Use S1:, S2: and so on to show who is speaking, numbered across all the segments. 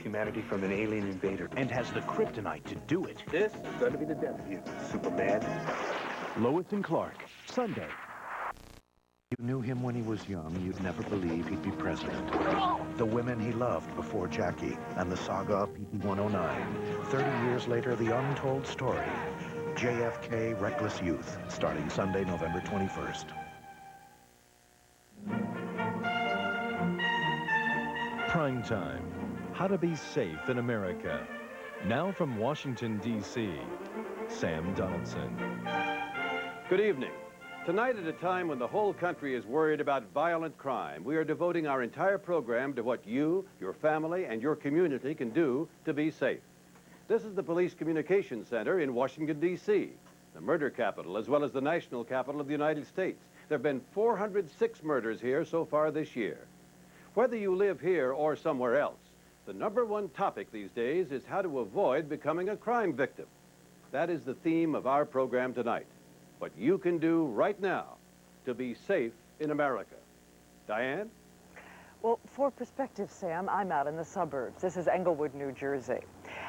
S1: humanity from an alien invader.
S2: And has the kryptonite to do it.
S1: This is going to be the death of you, Superman.
S2: Lois and Clark, Sunday.
S3: You knew him when he was young. You'd never believe he'd be president. The women he loved before Jackie and the saga of PP-109. 30 years later, the untold story. JFK Reckless Youth, starting Sunday, November 21st.
S4: Prime Time. How to be safe in America. Now from Washington, D.C., Sam Donaldson.
S5: Good evening. Tonight, at a time when the whole country is worried about violent crime, we are devoting our entire program to what you, your family, and your community can do to be safe. This is the Police Communications Center in Washington, D.C., the murder capital, as well as the national capital of the United States. There have been 406 murders here so far this year. Whether you live here or somewhere else, the #1 topic these days is how to avoid becoming a crime victim. That is the theme of our program tonight. What you can do right now to be safe in America. Diane?
S6: Well, for perspective, Sam, I'm out in the suburbs. This is Englewood, New Jersey.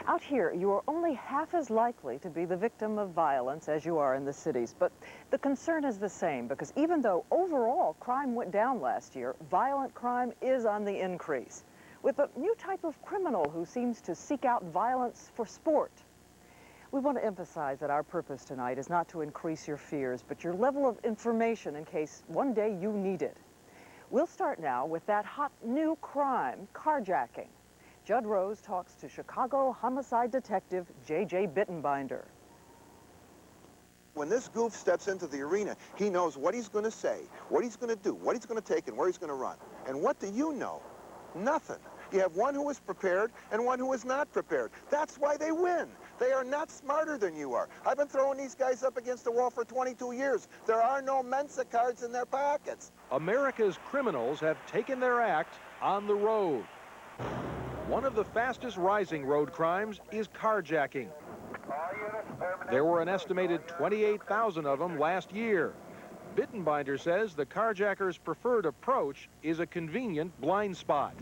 S6: Out here, you are only half as likely to be the victim of violence as you are in the cities. But the concern is the same, because even though overall crime went down last year, violent crime is on the increase, with a new type of criminal who seems to seek out violence for sport. We want to emphasize that our purpose tonight is not to increase your fears, but your level of information in case one day you need it. We'll start now with that hot new crime, carjacking. Judd Rose talks to Chicago homicide detective J.J. Bittenbinder.
S7: When this goof steps into the arena, he knows what he's going to say, what he's going to do, what he's going to take, and where he's going to run. And what do you know? Nothing. You have one who is prepared and one who is not prepared. That's why they win. They are not smarter than you are. I've been throwing these guys up against the wall for 22 years. There are no Mensa cards in their pockets.
S4: America's criminals have taken their act on the road. One of the fastest rising road crimes is carjacking. There were an estimated 28,000 of them last year. Bittenbinder says the carjacker's preferred approach is a convenient blind spot.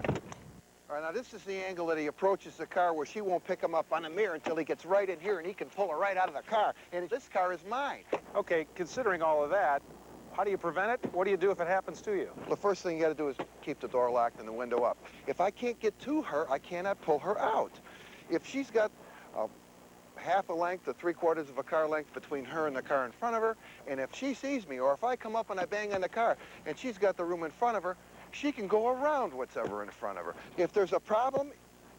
S7: All right, now this is the angle that he approaches the car where she won't pick him up on the mirror until he gets right in here and he can pull her right out of the car. And this car is mine.
S8: Okay, considering all of that, how do you prevent it? What do you do if it happens to you?
S7: The first thing you got to do is keep the door locked and the window up. If I can't get to her, I cannot pull her out. If she's got half a length to 3/4 of a car length between her and the car in front of her, and if she sees me, or if I come up and I bang on the car and she's got the room in front of her, she can go around whatever in front of her. If there's a problem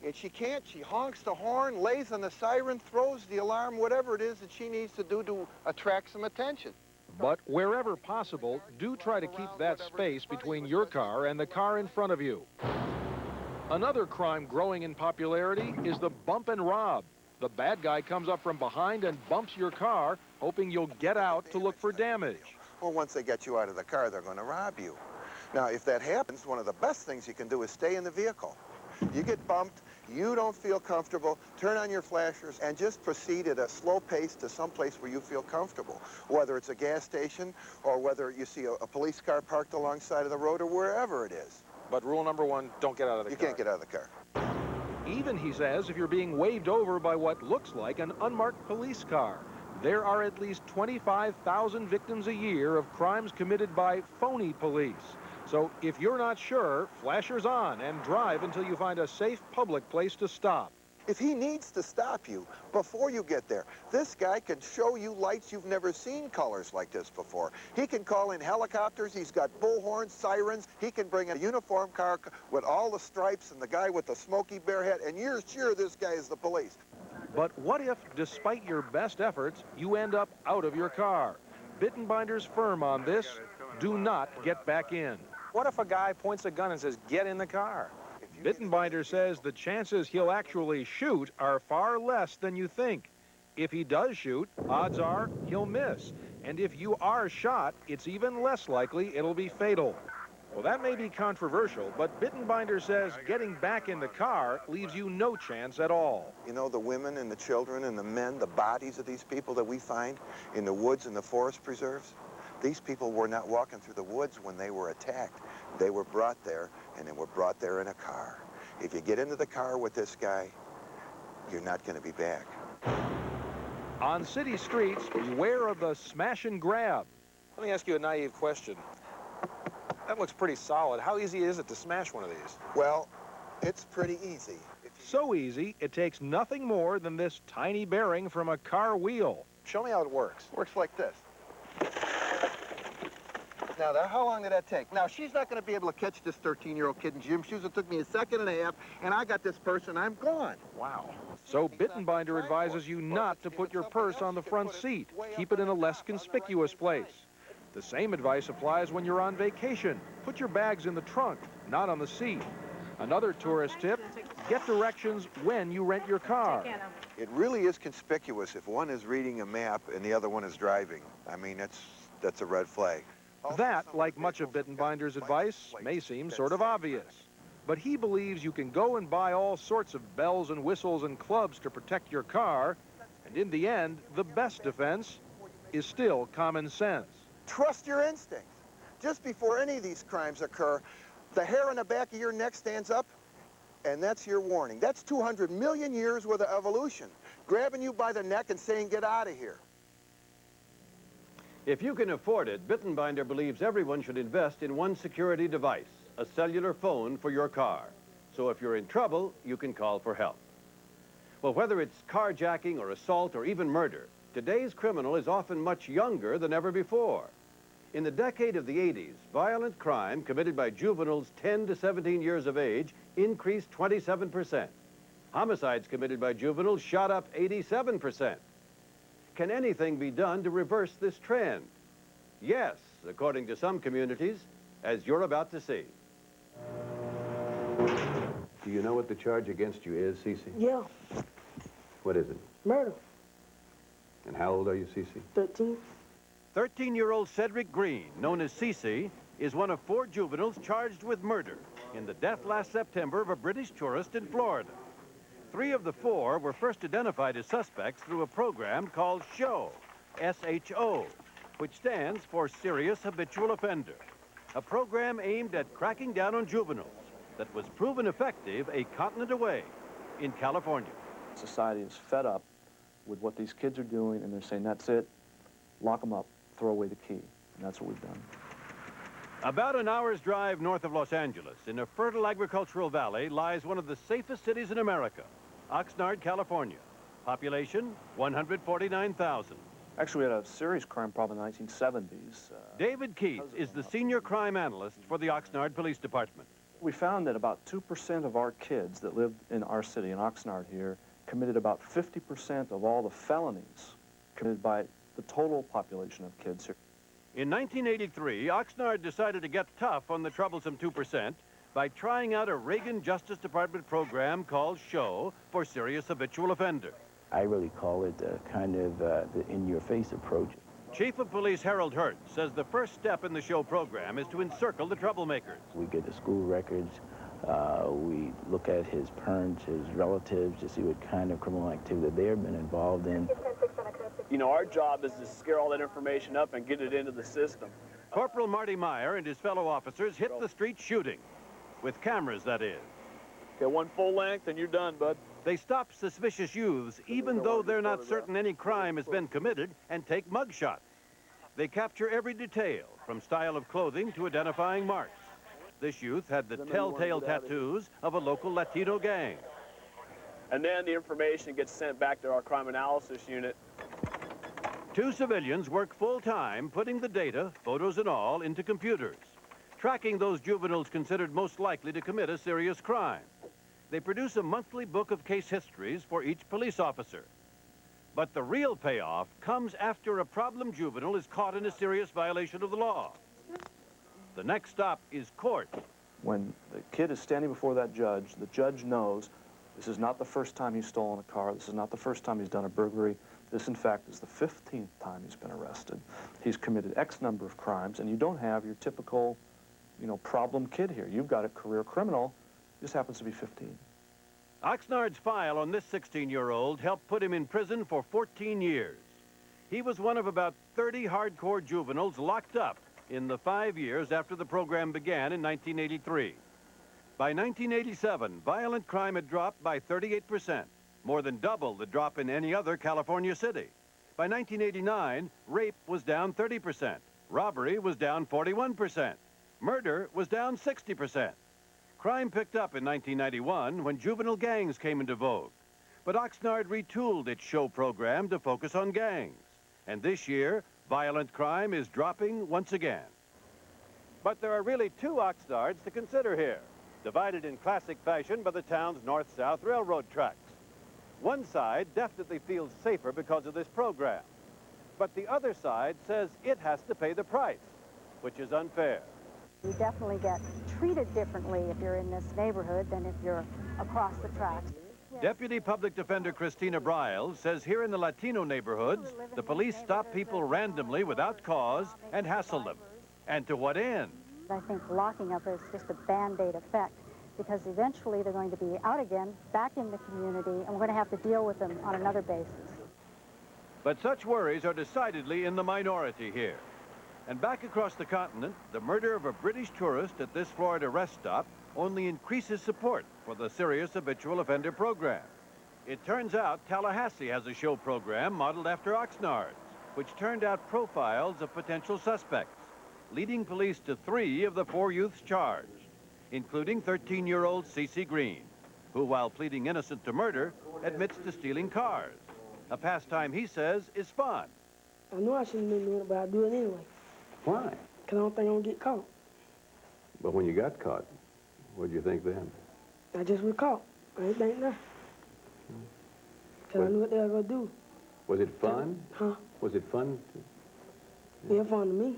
S7: and she can't, she honks the horn, lays on the siren, throws the alarm, whatever it is that she needs to do to attract some attention.
S4: But wherever possible, do try to keep that space between your car and the car in front of you. Another crime growing in popularity is the bump and rob. The bad guy comes up from behind and bumps your car, hoping you'll get out to look for damage.
S7: Well, once they get you out of the car, they're going to rob you. Now, if that happens, one of the best things you can do is stay in the vehicle. You get bumped, you don't feel comfortable, turn on your flashers and just proceed at a slow pace to someplace where you feel comfortable, whether it's a gas station or whether you see a police car parked alongside of the road or wherever it is.
S8: But rule #1, don't get out of the car.
S7: You can't get out of the car.
S4: Even, he says, if you're being waved over by what looks like an unmarked police car. There are at least 25,000 victims a year of crimes committed by phony police. So if you're not sure, flashers on and drive until you find a safe public place to stop.
S7: If he needs to stop you before you get there, this guy can show you lights you've never seen colors like this before. He can call in helicopters, he's got bullhorns, sirens, he can bring a uniform car with all the stripes and the guy with the smoky bear hat, and you're sure this guy is the police.
S4: But what if, despite your best efforts, you end up out of your car? Bittenbinder's firm on this: do not get back in.
S8: What if a guy points a gun and says, get in the car?
S4: Bittenbinder says the chances he'll actually shoot are far less than you think. If he does shoot, odds are he'll miss. And if you are shot, it's even less likely it'll be fatal. Well, that may be controversial, but Bittenbinder says getting back in the car leaves you no chance at all.
S7: You know, the women and the children and the men, the bodies of these people that we find in the woods and the forest preserves, these people were not walking through the woods when they were attacked. They were brought there, and they were brought there in a car. If you get into the car with this guy, you're not going to be back.
S4: On city streets, beware of the smash and grab.
S8: Let me ask you a naive question. That looks pretty solid. How easy is it to smash one of these?
S7: Well, it's pretty easy.
S4: So easy, it takes nothing more than this tiny bearing from a car wheel.
S8: Show me how it works.
S7: Works like this. Now, how long did that take? Now, she's not going to be able to catch this 13-year-old kid in gym shoes. It took me a second and a half, and I got this person. I'm gone.
S8: Wow.
S4: So Bittenbinder advises you not to put your purse on the front seat. Keep it in a less conspicuous place. The same advice applies when you're on vacation. Put your bags in the trunk, not on the seat. Another tourist tip, get directions when you rent your car.
S7: It really is conspicuous if one is reading a map and the other one is driving. I mean, that's a red flag.
S4: That, like much of Bittenbinder's advice, may seem sort of obvious. But he believes you can go and buy all sorts of bells and whistles and clubs to protect your car, and in the end, the best defense is still common sense.
S7: Trust your instincts. Just before any of these crimes occur, the hair on the back of your neck stands up, and that's your warning. That's 200 million years worth of evolution, grabbing you by the neck and saying, get out of here.
S5: If you can afford it, Bittenbinder believes everyone should invest in one security device, a cellular phone for your car. So if you're in trouble, you can call for help. Well, whether it's carjacking or assault or even murder, today's criminal is often much younger than ever before. In the decade of the 80s, violent crime committed by juveniles 10 to 17 years of age increased 27%. Homicides committed by juveniles shot up 87%. Can anything be done to reverse this trend? Yes, according to some communities, as you're about to see. Do you know what the charge against you is, Cece?
S9: Yeah,
S5: What is it?
S9: murder.
S5: And how old are you, Cece?
S9: 13.
S5: 13-year-old Cedric Green, known as Cece, is one of 4 juveniles charged with murder in the death last September of a British tourist in Florida. 3 of the 4 were first identified as suspects through a program called SHO, S-H-O, which stands for Serious Habitual Offender, a program aimed at cracking down on juveniles that was proven effective a continent away in California.
S10: Society is fed up with what these kids are doing, and they're saying, that's it, lock them up, throw away the key, and that's what we've done.
S5: About an hour's drive north of Los Angeles, in a fertile agricultural valley, lies one of the safest cities in America, Oxnard, California. Population, 149,000.
S10: Actually, we had a serious crime problem in the 1970s.
S5: David Keats is the senior crime analyst for the Oxnard Police Department.
S10: We found that about 2% of our kids that lived in our city, in Oxnard here, committed about 50% of all the felonies committed by the total population of kids here.
S5: In 1983, Oxnard decided to get tough on the troublesome 2% by trying out a Reagan Justice Department program called SHO for Serious Habitual Offender.
S11: I really call it kind of the in-your-face approach.
S5: Chief of Police Harold Hurt says the first step in the SHO program is to encircle the troublemakers.
S11: We get the school records, we look at his parents, his relatives, to see what kind of criminal activity they've been involved in.
S12: You know, our job is to scare all that information up and get it into the system.
S5: Corporal Marty Meyer and his fellow officers hit the street shooting, with cameras, that is.
S12: Okay, one full length and you're done, bud.
S5: They stop suspicious youths even though they're not certain any crime has been committed and take mugshots. They capture every detail, from style of clothing to identifying marks. This youth had the telltale tattoos of a local Latino gang.
S12: And then the information gets sent back to our crime analysis unit.
S5: 2 civilians work full-time putting the data, photos and all, into computers, tracking those juveniles considered most likely to commit a serious crime. They produce a monthly book of case histories for each police officer. But the real payoff comes after a problem juvenile is caught in a serious violation of the law. The next stop is court.
S10: When the kid is standing before that judge, the judge knows this is not the first time he's stolen a car, this is not the first time he's done a burglary. This, in fact, is the 15th time he's been arrested. He's committed X number of crimes, and you don't have your typical, you know, problem kid here. You've got a career criminal. This happens to be 15.
S5: Oxnard's file on this 16-year-old helped put him in prison for 14 years. He was one of about 30 hardcore juveniles locked up in the 5 years after the program began in 1983. By 1987, violent crime had dropped by 38%, more than double the drop in any other California city. By 1989, rape was down 30%, robbery was down 41%, murder was down 60%. Crime picked up in 1991 when juvenile gangs came into vogue. But Oxnard retooled its show program to focus on gangs. And this year, violent crime is dropping once again. But there are really two Oxnards to consider here, divided in classic fashion by the town's north-south railroad tracks. One side definitely feels safer because of this program. But the other side says it has to pay the price, which is unfair.
S9: You definitely get treated differently if you're in this neighborhood than if you're across the tracks.
S5: Deputy Public Defender Christina Briles says here in the Latino neighborhoods, the police stop people randomly without cause and hassle them. And to what end?
S9: I think locking up is just a Band-Aid effect, because eventually they're going to be out again, back in the community, and we're going to have to deal with them on another basis.
S5: But such worries are decidedly in the minority here. And back across the continent, the murder of a British tourist at this Florida rest stop only increases support for the serious habitual offender program. It turns out Tallahassee has a show program modeled after Oxnard's, which turned out profiles of potential suspects, leading police to 3 of the 4 youths charged, including 13-year-old Cece Green, who, while pleading innocent to murder, admits to stealing cars, a pastime he says is fun.
S13: I know I shouldn't have been doing it, but I do it anyway.
S14: Why?
S13: Because I don't think I'm going to get caught.
S14: But when you got caught, what'd you think then?
S13: I just was caught. I ain't think nothing. Because I knew what they were going to do.
S14: Was it fun?
S13: Huh?
S14: Was it fun?
S13: Yeah, fun to me.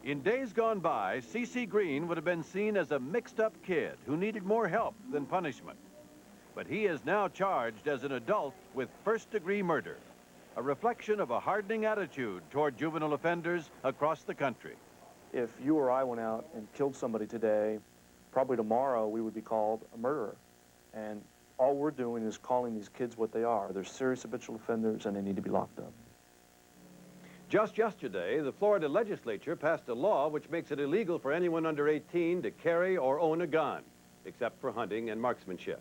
S5: In days gone by, Cece Green would have been seen as a mixed-up kid who needed more help than punishment. But he is now charged as an adult with first-degree murder, a reflection of a hardening attitude toward juvenile offenders across the country.
S10: If you or I went out and killed somebody today, probably tomorrow we would be called a murderer. And all we're doing is calling these kids what they are. They're serious habitual offenders and they need to be locked up.
S5: Just yesterday, the Florida legislature passed a law which makes it illegal for anyone under 18 to carry or own a gun, except for hunting and marksmanship.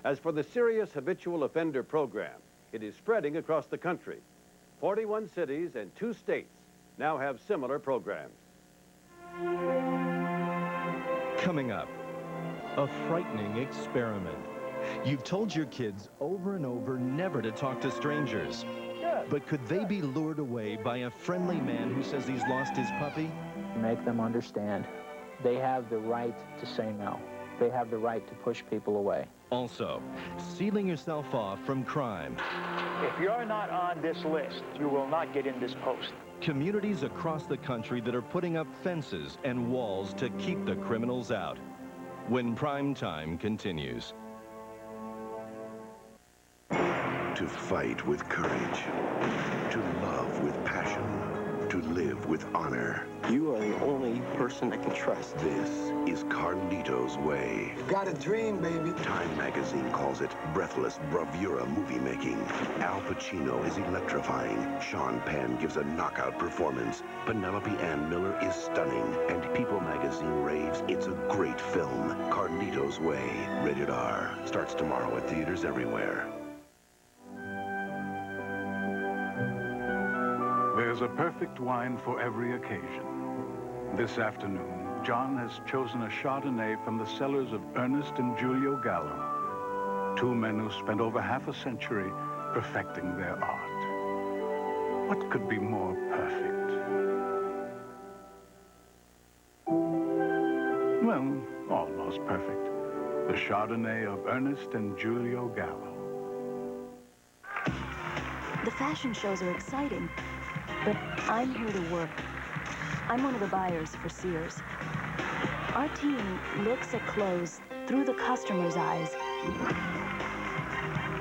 S5: As for the serious habitual offender program, it is spreading across the country. 41 cities and 2 states now have similar programs.
S15: Coming up, a frightening experiment. You've told your kids over and over never to talk to strangers. But could they be lured away by a friendly man who says he's lost his puppy?
S11: Make them understand they have the right to say no. They have the right to push people away.
S15: Also, sealing yourself off from crime.
S16: If you're not on this list, you will not get in this post.
S15: Communities across the country that are putting up fences and walls to keep the criminals out. When prime time continues.
S17: To fight with courage, to love with passion, to live with honor.
S18: You are the only person I can trust.
S17: This is Carlito's Way.
S18: Got a dream, baby.
S17: Time magazine calls it breathless bravura movie making. Al Pacino is electrifying. Sean Penn gives a knockout performance. Penelope Ann Miller is stunning. And People magazine raves it's a great film. Carlito's Way, rated R. Starts tomorrow at theaters everywhere.
S19: There's a perfect wine for every occasion. This afternoon, John has chosen a Chardonnay from the cellars of Ernest and Giulio Gallo, 2 men who spent over half a century perfecting their art. What could be more perfect? Well, almost perfect. The Chardonnay of Ernest and Giulio Gallo.
S20: The fashion shows are exciting, but I'm here to work. I'm one of the buyers for Sears. Our team looks at clothes through the customer's eyes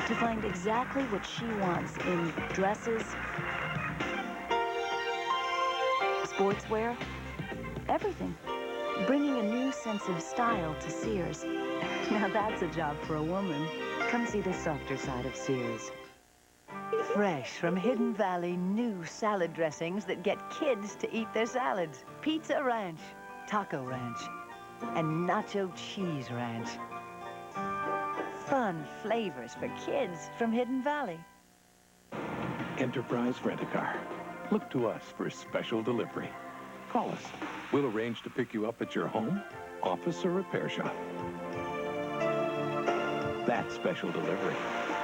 S20: to find exactly what she wants in dresses, sportswear, everything. Bringing a new sense of style to Sears.
S21: Now that's a job for a woman. Come see the softer side of Sears. Fresh from Hidden Valley, new salad dressings that get kids to eat their salads. Pizza Ranch, Taco Ranch, and nacho cheese ranch. Fun flavors for kids from Hidden Valley.
S1: Enterprise Rent-A-Car. Look to us for special delivery. Call us. We'll arrange to pick you up at your home, office, or repair shop. That's special delivery.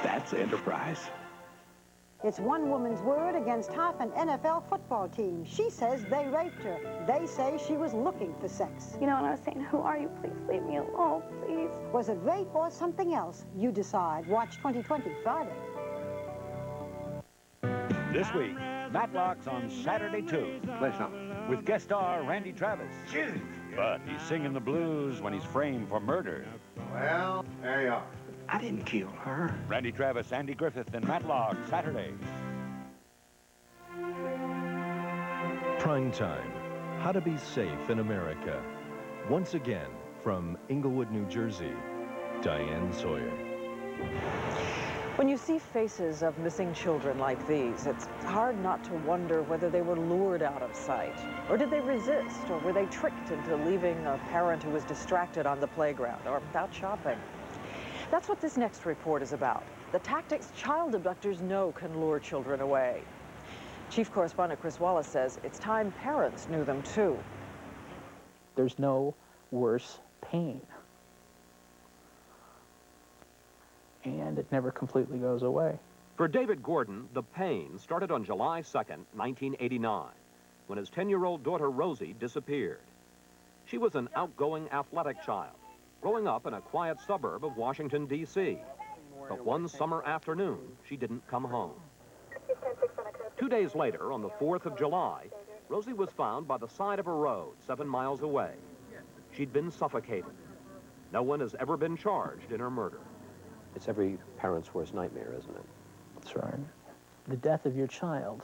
S1: That's Enterprise.
S22: It's one woman's word against half an NFL football team. She says they raped her. They say she was looking for sex.
S23: You know, and I was saying, who are you? Please leave me alone, please.
S22: Was it rape or something else? You decide. Watch 2020 Friday.
S24: This week, Matlock's on Saturday, too. With guest star Randy Travis. But he's singing the blues when he's framed for murder.
S18: Well, there you are.
S24: I didn't kill her. Randy Travis, Andy Griffith, and Matlock, Saturday.
S15: Prime Time. How to be safe in America. Once again, from Englewood, New Jersey, Diane Sawyer.
S6: When you see faces of missing children like these, it's hard not to wonder whether they were lured out of sight. Or did they resist? Or were they tricked into leaving a parent who was distracted on the playground or out shopping? That's what this next report is about. The tactics child abductors know can lure children away. Chief Correspondent Chris Wallace says it's time parents knew them too.
S25: There's no worse pain. And it never completely goes away.
S5: For David Gordon, the pain started on July 2nd, 1989, when his 10-year-old daughter Rosie disappeared. She was an outgoing, athletic child, growing up in a quiet suburb of Washington, D.C. But one summer afternoon, she didn't come home. 2 days later, on the 4th of July, Rosie was found by the side of a road 7 miles away. She'd been suffocated. No one has ever been charged in her murder.
S14: It's every parent's worst nightmare, isn't it?
S25: That's right. The death of your child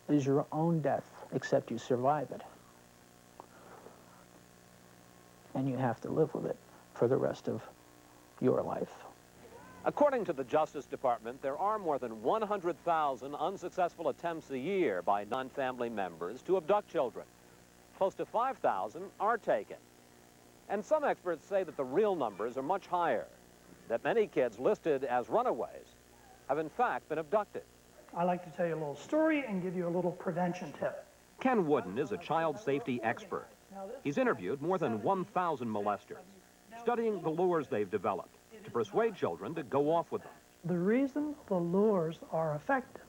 S25: is your own death, except you survive it. And you have to live with it for the rest of your life.
S5: According to the Justice Department, there are more than 100,000 unsuccessful attempts a year by non-family members to abduct children. Close to 5,000 are taken. And some experts say that the real numbers are much higher, that many kids listed as runaways have in fact been abducted.
S26: I like to tell you a little story and give you a little prevention tip.
S5: Ken Wooden is a child safety expert. He's interviewed more than 1,000 molesters, studying the lures they've developed to persuade children to go off with them.
S26: The reason the lures are effective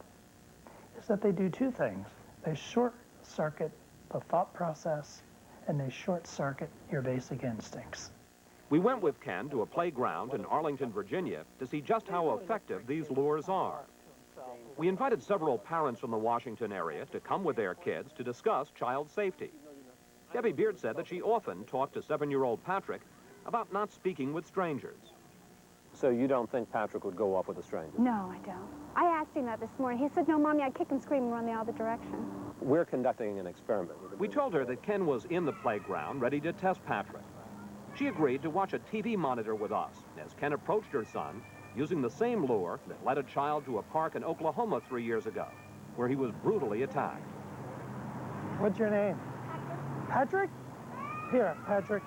S26: is that they do two things. They short-circuit the thought process, and they short-circuit your basic instincts.
S5: We went with Ken to a playground in Arlington, Virginia, to see just how effective these lures are. We invited several parents from the Washington area to come with their kids to discuss child safety. Debbie Beard said that she often talked to 7-year-old Patrick about not speaking with strangers.
S14: So you don't think Patrick would go off with a stranger?
S23: No, I don't. I asked him that this morning. He said, no, Mommy, I'd kick and scream and run the other direction.
S14: We're conducting an experiment.
S5: We told her that Ken was in the playground ready to test Patrick. She agreed to watch a TV monitor with us as Ken approached her son using the same lure that led a child to a park in Oklahoma 3 years ago, where he was brutally attacked.
S26: What's your name? Patrick? Here, Patrick.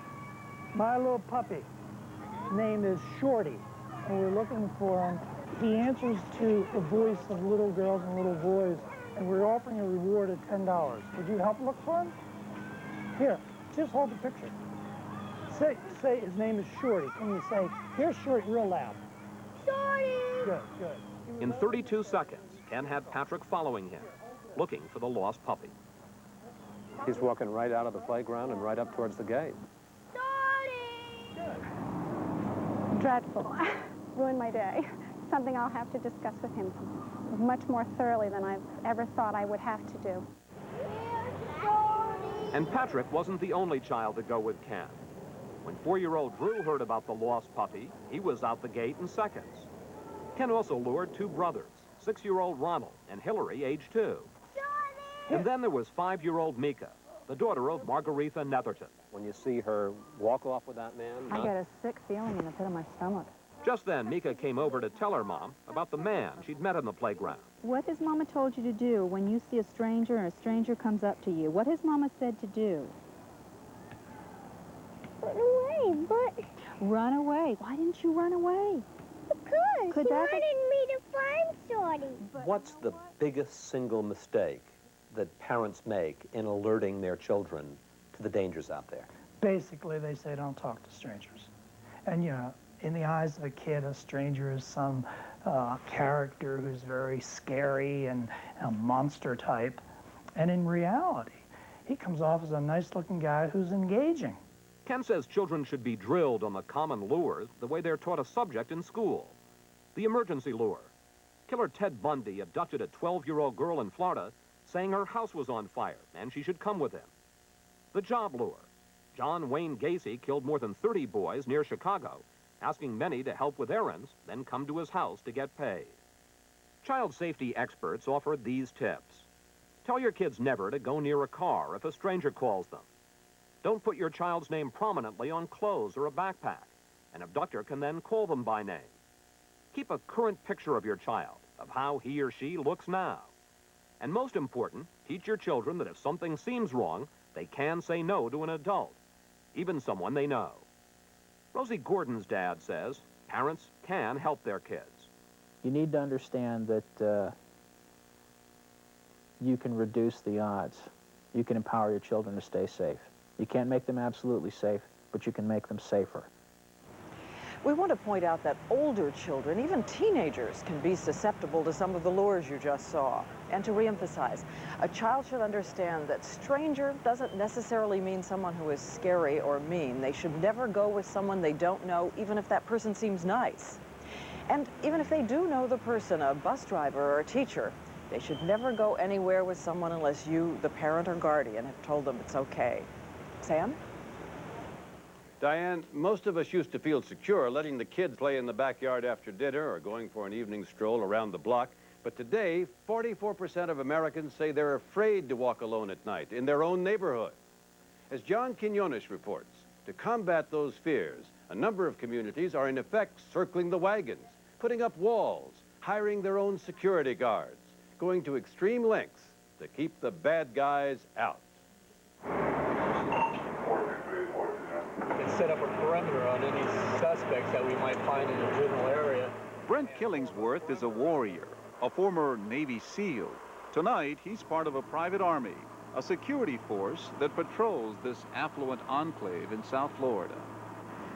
S26: My little puppy. Name is Shorty, and we're looking for him. He answers to the voice of little girls and little boys, and we're offering a reward of $10. Would you help look for him? Here, just hold the picture. Say his name is Shorty. Can you say, here's Shorty, real loud? Shorty! Good, good.
S5: In 32 seconds, Ken had Patrick following him, looking for the lost puppy.
S14: He's walking right out of the playground and right up towards the gate.
S23: Dreadful. Ruined my day. Something I'll have to discuss with him much more thoroughly than I've ever thought I would have to do.
S5: And Patrick wasn't the only child to go with Ken. When 4-year-old Drew heard about the lost puppy, he was out the gate in seconds. Ken also lured 2 brothers, 6-year-old Ronald and Hillary, age 2. And then there was 5-year-old Mika, the daughter of Margaretha Netherton.
S14: When you see her walk off with that man...
S23: I get a sick feeling in the pit of my stomach.
S5: Just then, Mika came over to tell her mom about the man she'd met in the playground.
S27: What has Mama told you to do when you see a stranger and a stranger comes up to you? What has Mama said to do?
S23: run away, but...
S27: Run away. Why didn't you run away?
S23: Because
S27: Could
S23: he
S27: that
S23: wanted me to find Shorty.
S5: What's the biggest single mistake that parents make in alerting their children to the dangers out there?
S26: Basically, they say don't talk to strangers. And, you know, in the eyes of a kid, a stranger is some character who's very scary and a monster type. And in reality, he comes off as a nice-looking guy who's engaging.
S2: Ken says children should be drilled on the common lures the way they're taught a subject in school. The emergency lure. Killer Ted Bundy abducted a 12-year-old girl in Florida, saying her house was on fire and she should come with him. The job lure. John Wayne Gacy killed more than 30 boys near Chicago, asking many to help with errands, then come to his house to get paid. Child safety experts offer these tips. Tell your kids never to go near a car if a stranger calls them. Don't put your child's name prominently on clothes or a backpack. An abductor can then call them by name. Keep a current picture of your child, of how he or she looks now. And most important, teach your children that if something seems wrong, they can say no to an adult, even someone they know. Rosie Gordon's dad says parents can help their kids.
S25: You need to understand that you can reduce the odds. You can empower your children to stay safe. You can't make them absolutely safe, but you can make them safer.
S6: We want to point out that older children, even teenagers, can be susceptible to some of the lures you just saw. And to reemphasize, a child should understand that stranger doesn't necessarily mean someone who is scary or mean. They should never go with someone they don't know, even if that person seems nice. And even if they do know the person, a bus driver or a teacher, they should never go anywhere with someone unless you, the parent or guardian, have told them it's okay. Sam?
S5: Diane, most of us used to feel secure letting the kids play in the backyard after dinner or going for an evening stroll around the block. But today, 44% of Americans say they're afraid to walk alone at night in their own neighborhood. As John Quinones reports, to combat those fears, a number of communities are in effect circling the wagons, putting up walls, hiring their own security guards, going to extreme lengths to keep the bad guys out.
S10: Set up a perimeter on any suspects that we might find in the general area.
S3: Brent Killingsworth is a warrior, a former Navy SEAL. Tonight, he's part of a private army, a security force that patrols this affluent enclave in South Florida.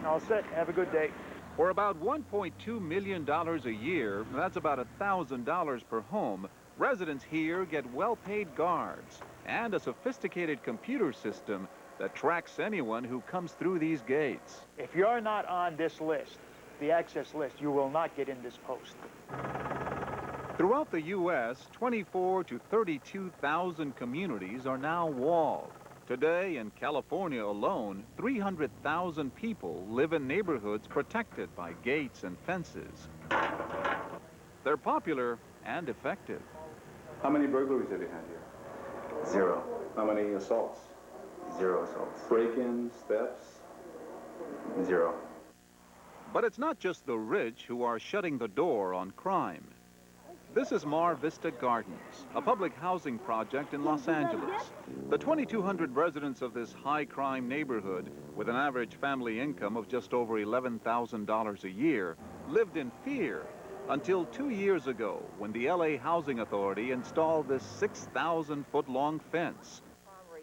S16: All set. Have a good day.
S3: For about $1.2 million a year, that's about $1,000 per home, residents here get well-paid guards and a sophisticated computer system that tracks anyone who comes through these gates.
S16: If you're not on this list, the access list, you will not get in this post.
S3: Throughout the U.S., 24 to 32,000 communities are now walled. Today, in California alone, 300,000 people live in neighborhoods protected by gates and fences. They're popular and effective.
S10: How many burglaries have you had here?
S4: 0.
S10: How many assaults?
S4: 0 assaults.
S10: Break-ins, thefts?
S4: 0.
S3: But it's not just the rich who are shutting the door on crime. This is Mar Vista Gardens, a public housing project in Los Angeles. The 2,200 residents of this high-crime neighborhood, with an average family income of just over $11,000 a year, lived in fear until 2 years ago when the LA Housing Authority installed this 6,000-foot-long fence.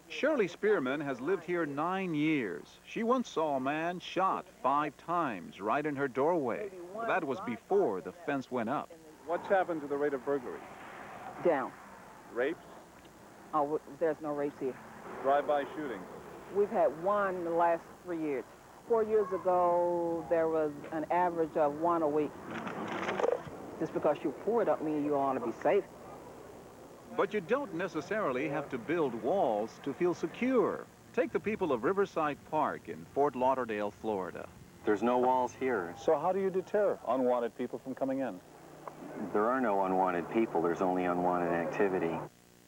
S3: Shirley Spearman has lived here 9 years. She once saw a man shot 5 times right in her doorway. That was before the fence went up.
S10: What's happened to the rate of burglary?
S7: Down.
S10: Rapes?
S7: Oh, there's no rapes here.
S10: Drive-by shootings?
S7: We've had one in the last 3 years. 4 years ago, there was an average of 1 a week. Just because you're poor don't mean you want to be safe.
S3: But you don't necessarily have to build walls to feel secure. Take the people of Riverside Park in Fort Lauderdale, Florida.
S4: There's no walls here.
S10: So how do you deter unwanted people from coming in?
S4: There are no unwanted people. There's only unwanted activity.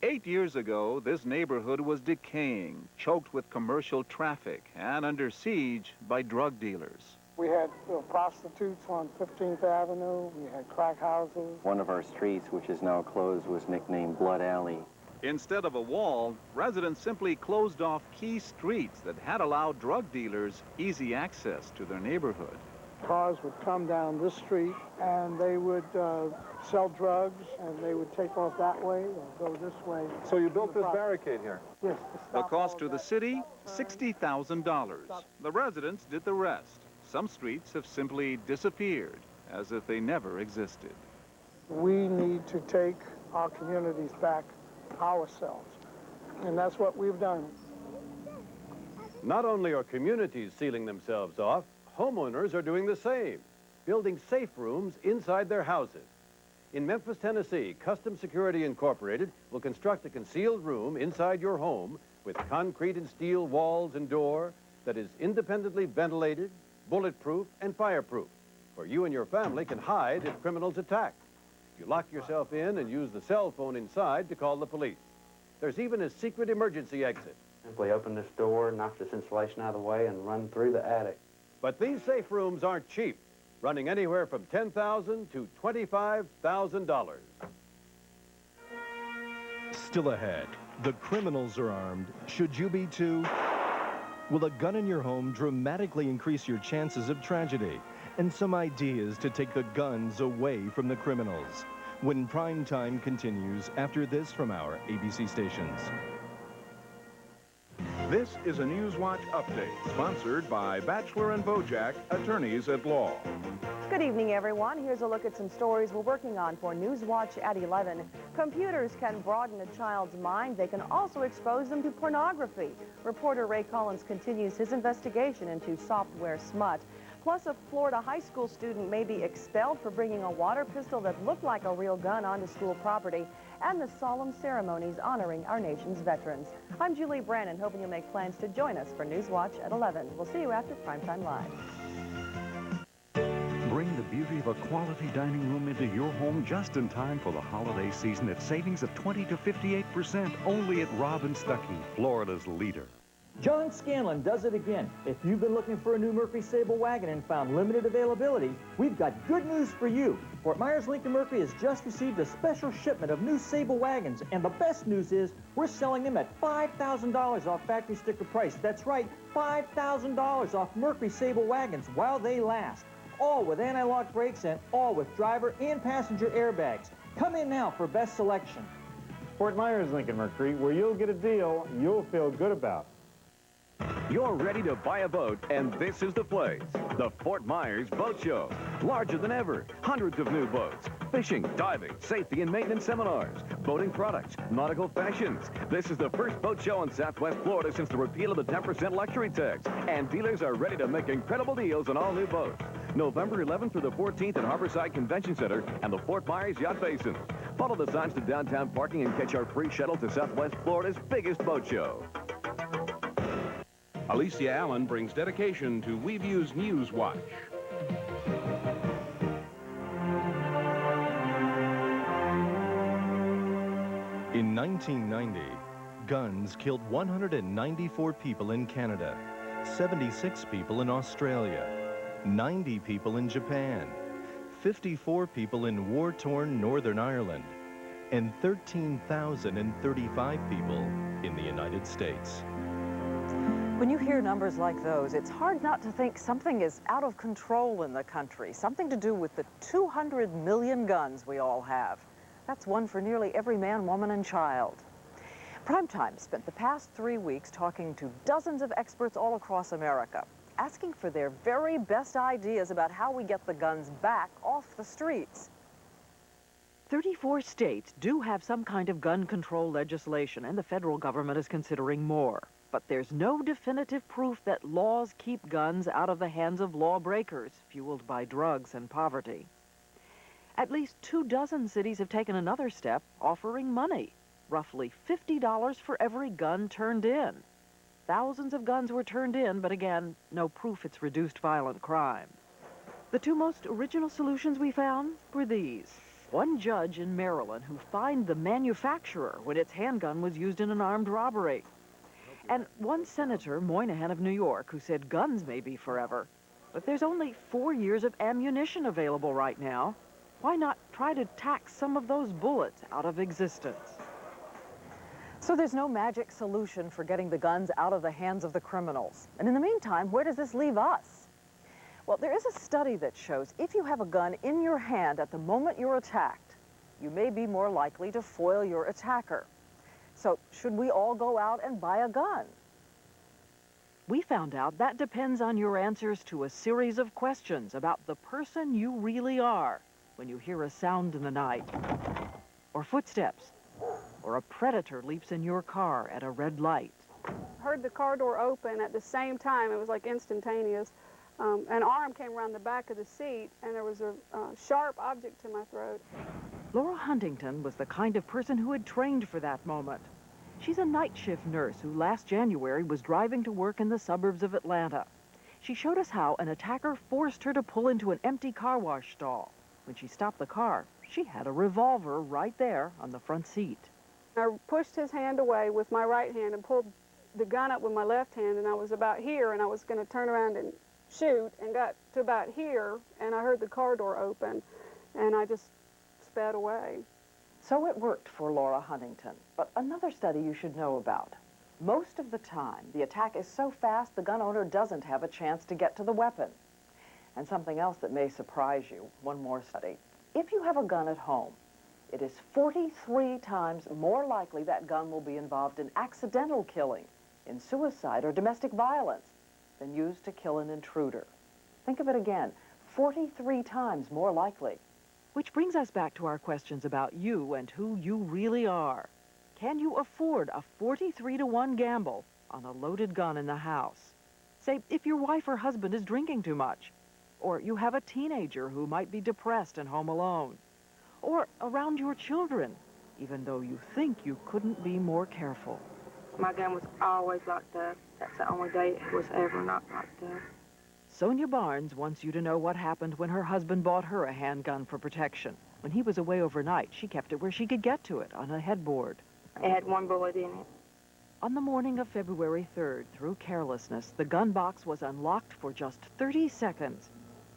S3: 8 years ago, this neighborhood was decaying, choked with commercial traffic, and under siege by drug dealers.
S13: We had prostitutes on 15th Avenue. We had crack houses.
S4: One of our streets, which is now closed, was nicknamed Blood Alley.
S3: Instead of a wall, residents simply closed off key streets that had allowed drug dealers easy access to their neighborhood.
S26: Cars would come down this street and they would sell drugs, and they would take off that way or go this way.
S5: So you built this barricade here?
S26: Yes.
S3: The cost to the city, $60,000. The residents did the rest. Some streets have simply disappeared, as if they never existed.
S26: We need to take our communities back ourselves, and that's what we've done.
S5: Not only are communities sealing themselves off, homeowners are doing the same, building safe rooms inside their houses. In Memphis, Tennessee, Custom Security Incorporated will construct a concealed room inside your home with concrete and steel walls and door that is independently ventilated, bulletproof, and fireproof, where you and your family can hide if criminals attack. You lock yourself in and use the cell phone inside to call the police. There's even a secret emergency exit.
S8: Simply open this door, knock this insulation out of the way, and run through the attic.
S5: But these safe rooms aren't cheap, running anywhere from $10,000 to $25,000.
S15: Still ahead, the criminals are armed. Should you be too? Will a gun in your home dramatically increase your chances of tragedy? And some ideas to take the guns away from the criminals. When Prime Time continues after this from our ABC stations.
S9: This is a Newswatch update, sponsored by Batchelor & Bojack, attorneys at law.
S11: Good evening, everyone. Here's a look at some stories we're working on for Newswatch at 11. Computers can broaden a child's mind. They can also expose them to pornography. Reporter Ray Collins continues his investigation into software smut. Plus, a Florida high school student may be expelled for bringing a water pistol that looked like a real gun onto school property, and the solemn ceremonies honoring our nation's veterans. I'm Julie Brannon, hoping you'll make plans to join us for Newswatch at 11. We'll see you after Primetime Live.
S24: Bring the beauty of a quality dining room into your home just in time for the holiday season at savings of 20 to 58% only at Robb & Stuckey, Florida's leader.
S12: John Scanlon does it again. If you've been looking for a new Murphy Sable wagon and found limited availability, we've got good news for you. Fort Myers Lincoln Murphy has just received a special shipment of new Sable wagons, and the best news is we're selling them at $5,000 off factory sticker price. That's right, $5,000 off Murphy Sable wagons while they last. All with anti-lock brakes and all with driver and passenger airbags. Come in now for best selection.
S17: Fort Myers Lincoln Mercury, where you'll get a deal you'll feel good about.
S19: You're ready to buy a boat, and this is the place. The Fort Myers Boat Show. Larger than ever. Hundreds of new boats. Fishing, diving, safety and maintenance seminars. Boating products, nautical fashions. This is the first boat show in Southwest Florida since the repeal of the 10% luxury tax. And dealers are ready to make incredible deals on all new boats. November 11th through the 14th at Harborside Convention Center and the Fort Myers Yacht Basin. Follow the signs to downtown parking and catch our free shuttle to Southwest Florida's biggest boat show.
S9: Alicia Allen brings dedication to WeView's Newswatch.
S15: In 1990, guns killed 194 people in Canada, 76 people in Australia, 90 people in Japan, 54 people in war-torn Northern Ireland, and 13,035 people in the United States.
S6: When you hear numbers like those, it's hard not to think something is out of control in the country, something to do with the 200 million guns we all have. That's one for nearly every man, woman, and child. Primetime spent the past 3 weeks talking to dozens of experts all across America, asking for their very best ideas about how we get the guns back off the streets. 34 states do have some kind of gun control legislation, and the federal government is considering more. But there's no definitive proof that laws keep guns out of the hands of lawbreakers, fueled by drugs and poverty. At least 24 cities have taken another step, offering money, roughly $50 for every gun turned in. Thousands of guns were turned in, but again, no proof it's reduced violent crime. The two most original solutions we found were these. One judge in Maryland who fined the manufacturer when its handgun was used in an armed robbery. And one senator, Moynihan of New York, who said guns may be forever, but there's only 4 years of ammunition available right now. Why not try to tax some of those bullets out of existence? So there's no magic solution for getting the guns out of the hands of the criminals. And in the meantime, where does this leave us? Well, there is a study that shows if you have a gun in your hand at the moment you're attacked, you may be more likely to foil your attacker. So should we all go out and buy a gun? We found out that depends on your answers to a series of questions about the person you really are when you hear a sound in the night, or footsteps, or a predator leaps in your car at a red light.
S1: Heard the car door open at the same time. It was like instantaneous. An arm came around the back of the seat, and there was a sharp object to my throat.
S6: Laura Huntington was the kind of person who had trained for that moment. She's a night shift nurse who last January was driving to work in the suburbs of Atlanta. She showed us how an attacker forced her to pull into an empty car wash stall. When she stopped the car, she had a revolver right there on the front seat.
S1: I pushed his hand away with my right hand and pulled the gun up with my left hand, and I was about here, and I was going to turn around and shoot, and got to about here, and I heard the car door open, and I just sped away.
S6: So it worked for Laura Huntington, but another study you should know about. Most of the time, the attack is so fast the gun owner doesn't have a chance to get to the weapon. And something else that may surprise you, one more study. If you have a gun at home, it is 43 times more likely that gun will be involved in accidental killing, in suicide or domestic violence, than used to kill an intruder. Think of it again, 43 times more likely. Which brings us back to our questions about you and who you really are. Can you afford a 43-to-1 gamble on a loaded gun in the house? Say, if your wife or husband is drinking too much, or you have a teenager who might be depressed and home alone, or around your children, even though you think you couldn't be more careful.
S14: My gun was always locked up. That's the only day it was ever not locked up.
S6: Sonia Barnes wants you to know what happened when her husband bought her a handgun for protection. When he was away overnight, she kept it where she could get to it on a headboard.
S14: It had one bullet in it.
S6: On the morning of February 3rd, through carelessness, the gun box was unlocked for just 30 seconds.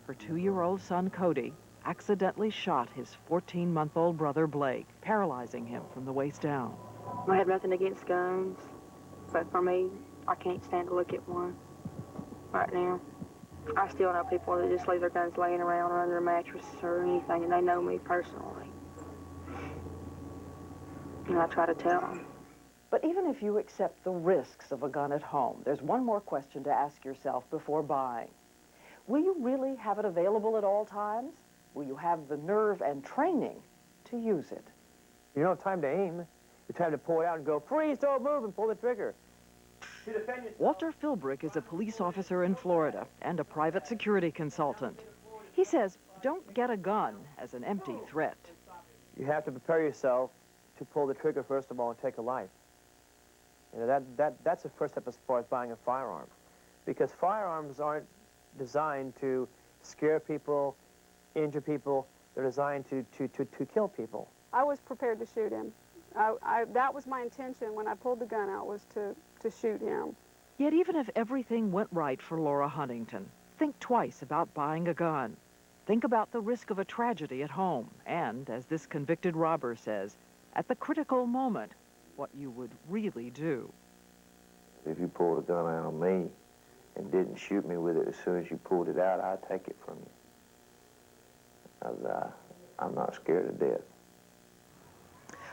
S6: Her 2-year-old son, Cody, accidentally shot his 14-month-old brother, Blake, paralyzing him from the waist down.
S14: I have nothing against guns, but for me, I can't stand to look at one right now. I still know people that just leave their guns laying around or under a mattress or anything, and they know me personally. And I try to tell them.
S6: But even if you accept the risks of a gun at home, there's one more question to ask yourself before buying. Will you really have it available at all times? Will you have the nerve and training to use it?
S18: You don't have time to aim. You time to pull it out and go, freeze, don't move, and pull the trigger.
S6: Walter Philbrick is a police officer in Florida and a private security consultant. He says, don't get a gun as an empty threat.
S18: You have to prepare yourself to pull the trigger, first of all, and take a life. You know, that's the first step as far as buying a firearm. Because firearms aren't designed to scare people, injure people. They're designed to kill people.
S1: I was prepared to shoot him. That was my intention when I pulled the gun out, was to shoot him.
S6: Yet even if everything went right for Laura Huntington, think twice about buying a gun. Think about the risk of a tragedy at home, and, as this convicted robber says, at the critical moment, what you would really do.
S4: If you pulled a gun out on me and didn't shoot me with it as soon as you pulled it out, I'd take it from you. I'm not scared to death.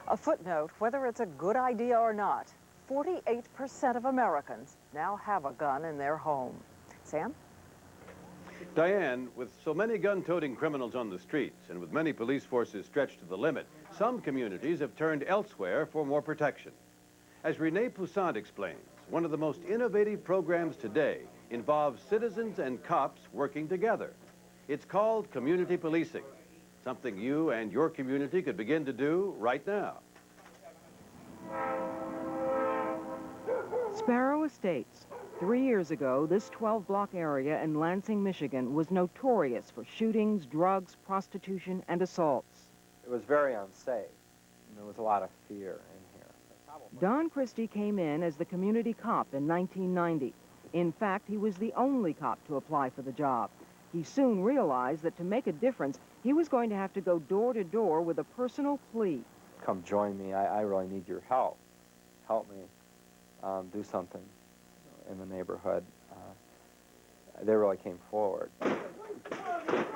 S6: A footnote, whether it's a good idea or not, 48% of Americans now have a gun in their home. Sam?
S5: Diane, with so many gun-toting criminals on the streets and with many police forces stretched to the limit, some communities have turned elsewhere for more protection. As Renee Poussant explains, one of the most innovative programs today involves citizens and cops working together. It's called community policing, something you and your community could begin to do right now.
S20: Sparrow Estates. 3 years ago, this 12-block area in Lansing, Michigan was notorious for shootings, drugs, prostitution, and assaults.
S21: It was very unsafe. And there was a lot of fear in here.
S20: Don Christie came in as the community cop in 1990. In fact, he was the only cop to apply for the job. He soon realized that to make a difference, he was going to have to go door to door with a personal plea.
S21: Come join me. I really need your help. help me do something in the neighborhood, they really came forward.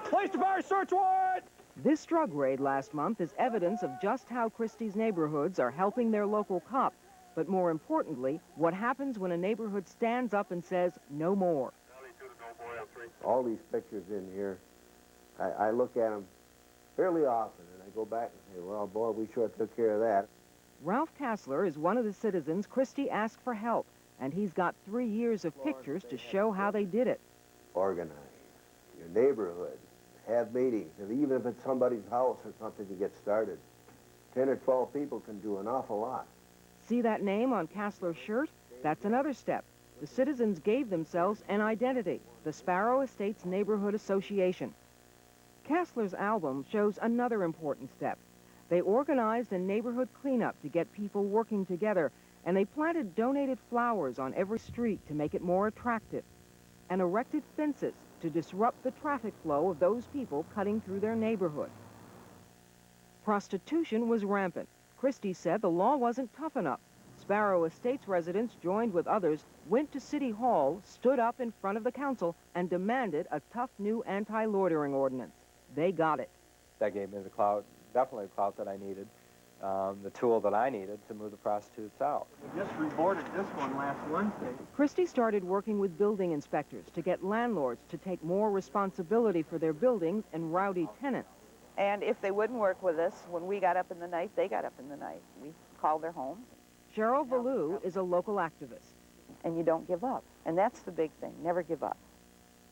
S12: Place to buy search warrant!
S20: This drug raid last month is evidence of just how Christie's neighborhoods are helping their local cop. But more importantly, what happens when a neighborhood stands up and says, no more.
S2: All these pictures in here, I look at them fairly often, and I go back and say, well, boy, we sure took care of that.
S20: Ralph Kassler is one of the citizens Christie asked for help, and he's got 3 years of pictures to show how they did it.
S2: Organize your neighborhood, have meetings, and even if it's somebody's house or something to get started, 10 or 12 people can do an awful lot.
S20: See that name on Kassler's shirt? That's another step. The citizens gave themselves an identity, the Sparrow Estates Neighborhood Association. Kassler's album shows another important step. They organized a neighborhood cleanup to get people working together, and they planted donated flowers on every street to make it more attractive, and erected fences to disrupt the traffic flow of those people cutting through their neighborhood. Prostitution was rampant. Christie said the law wasn't tough enough. Sparrow Estates residents, joined with others, went to City Hall, stood up in front of the council, and demanded a tough new anti-loitering ordinance. They got it.
S21: That gave me the clout, definitely the clout that I needed, the tool that I needed to move the prostitutes out.
S18: We just reboarded this one last Wednesday.
S20: Christie started working with building inspectors to get landlords to take more responsibility for their buildings and rowdy tenants.
S7: And if they wouldn't work with us, when we got up in the night, they got up in the night. We called their homes.
S20: Cheryl Valou is a local activist.
S7: And you don't give up. And that's the big thing, never give up.